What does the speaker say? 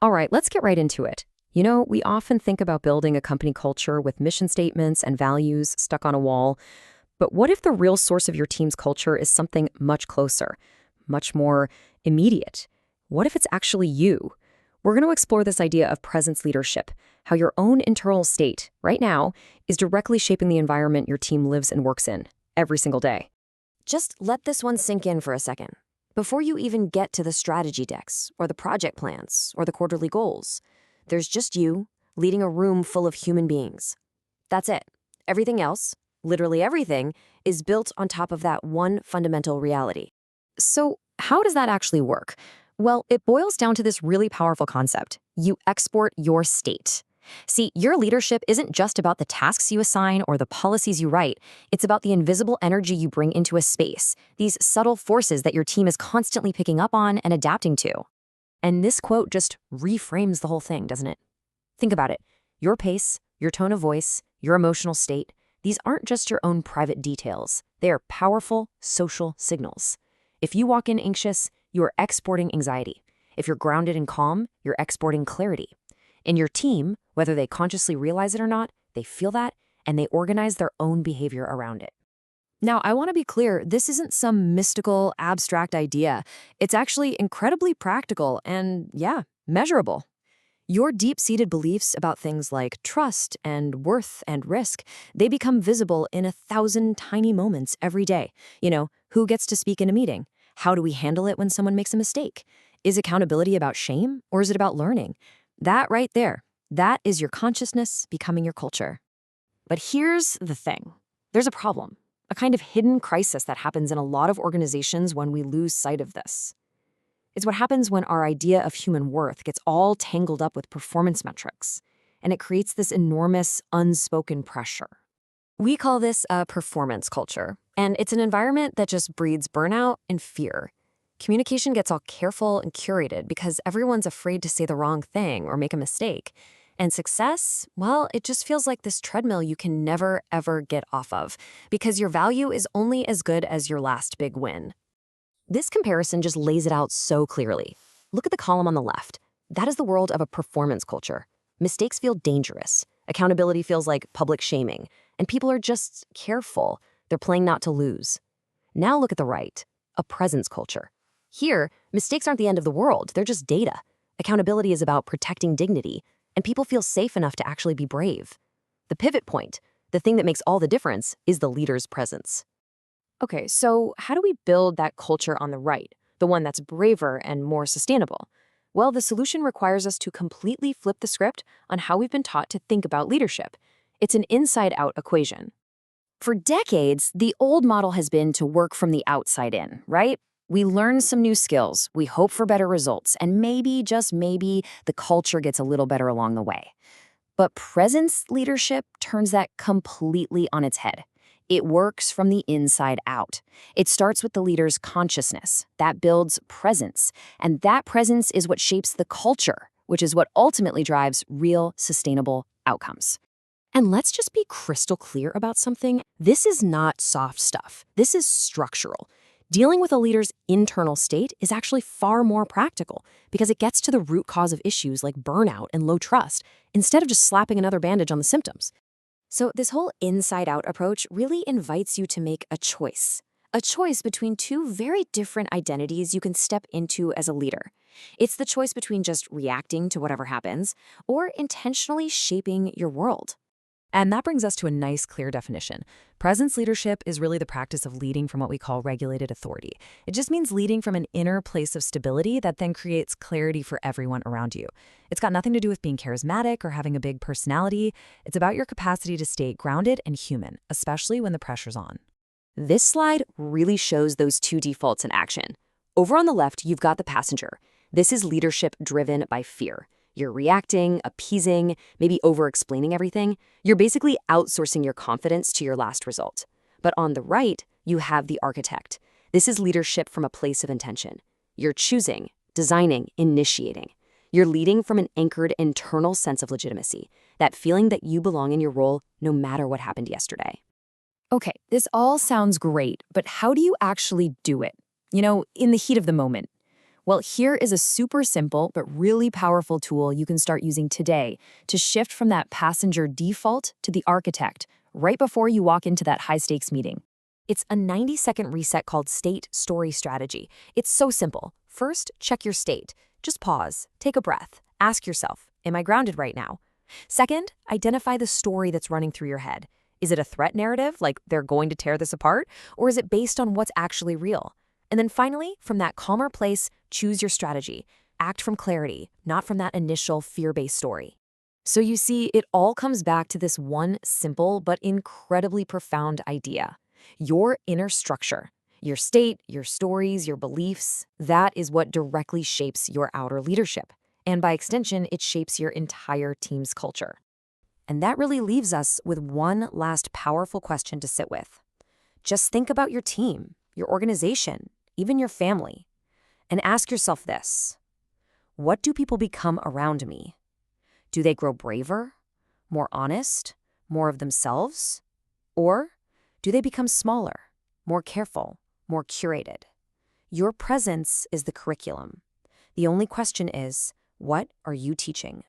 All right, let's get right into it. We often think about building a company culture with mission statements and values stuck on a wall. But what if the real source of your team's culture is something much closer, much more immediate? What if it's actually you? We're going to explore this idea of presence leadership, how your own internal state, right now, is directly shaping the environment your team lives and works in every single day. Just let this one sink in for a second. Before you even get to the strategy decks, or the project plans, or the quarterly goals, there's just you leading a room full of human beings. That's it. Everything else, literally everything, is built on top of that one fundamental reality. So, how does that actually work? Well, it boils down to this really powerful concept. You export your state. See, your leadership isn't just about the tasks you assign or the policies you write. It's about the invisible energy you bring into a space, these subtle forces that your team is constantly picking up on and adapting to. And this quote just reframes the whole thing, doesn't it? Think about it. Your pace, your tone of voice, your emotional state, these aren't just your own private details. They are powerful social signals. If you walk in anxious, you are exporting anxiety. If you're grounded and calm, you're exporting clarity. In your team, whether they consciously realize it or not, they feel that, and they organize their own behavior around it. Now, I want to be clear, this isn't some mystical, abstract idea. It's actually incredibly practical and, yeah, measurable. Your deep-seated beliefs about things like trust and worth and risk, they become visible in 1,000 tiny moments every day. Who gets to speak in a meeting? How do we handle it when someone makes a mistake? Is accountability about shame, or is it about learning? That right there, that is your consciousness becoming your culture. But here's the thing. There's a problem, a kind of hidden crisis that happens in a lot of organizations when we lose sight of this. It's what happens when our idea of human worth gets all tangled up with performance metrics, and it creates this enormous, unspoken pressure. We call this a performance culture, and it's an environment that just breeds burnout and fear. Communication gets all careful and curated because everyone's afraid to say the wrong thing or make a mistake. And success, well, it just feels like this treadmill you can never, ever get off of because your value is only as good as your last big win. This comparison just lays it out so clearly. Look at the column on the left. That is the world of a performance culture. Mistakes feel dangerous. Accountability feels like public shaming. And people are just careful. They're playing not to lose. Now look at the right, a presence culture. Here, mistakes aren't the end of the world. They're just data. Accountability is about protecting dignity, and people feel safe enough to actually be brave. The pivot point, the thing that makes all the difference, is the leader's presence. Okay, so how do we build that culture on the right, the one that's braver and more sustainable? Well, the solution requires us to completely flip the script on how we've been taught to think about leadership. It's an inside-out equation. For decades, the old model has been to work from the outside in, right? We learn some new skills, we hope for better results, and maybe, just maybe, the culture gets a little better along the way. But presence leadership turns that completely on its head. It works from the inside out. It starts with the leader's consciousness. That builds presence. And that presence is what shapes the culture, which is what ultimately drives real, sustainable outcomes. And let's just be crystal clear about something. This is not soft stuff. This is structural. Dealing with a leader's internal state is actually far more practical because it gets to the root cause of issues like burnout and low trust instead of just slapping another bandage on the symptoms. So this whole inside-out approach really invites you to make a choice between two very different identities you can step into as a leader. It's the choice between just reacting to whatever happens or intentionally shaping your world. And that brings us to a nice, clear definition. Presence leadership is really the practice of leading from what we call regulated authority. It just means leading from an inner place of stability that then creates clarity for everyone around you. It's got nothing to do with being charismatic or having a big personality. It's about your capacity to stay grounded and human, especially when the pressure's on. This slide really shows those two defaults in action. Over on the left, you've got the passenger. This is leadership driven by fear. You're reacting, appeasing, maybe over-explaining everything. You're basically outsourcing your confidence to your last result. But on the right, you have the architect. This is leadership from a place of intention. You're choosing, designing, initiating. You're leading from an anchored internal sense of legitimacy, that feeling that you belong in your role no matter what happened yesterday. Okay, this all sounds great, but how do you actually do it? In the heat of the moment. Well, here is a super simple but really powerful tool you can start using today to shift from that passenger default to the architect right before you walk into that high stakes meeting. It's a 90-second reset called State Story Strategy. It's so simple. First, check your state. Just pause, take a breath, ask yourself, am I grounded right now? Second, identify the story that's running through your head. Is it a threat narrative, like they're going to tear this apart, or is it based on what's actually real? And then finally, from that calmer place, choose your strategy. Act from clarity, not from that initial fear-based story. So you see, it all comes back to this one simple but incredibly profound idea. Your inner structure, your state, your stories, your beliefs, that is what directly shapes your outer leadership. And by extension, it shapes your entire team's culture. And that really leaves us with one last powerful question to sit with. Just think about your team, your organization, even your family, and ask yourself this: what do people become around me? Do they grow braver, more honest, more of themselves? Or do they become smaller, more careful, more curated? Your presence is the curriculum. The only question is, what are you teaching?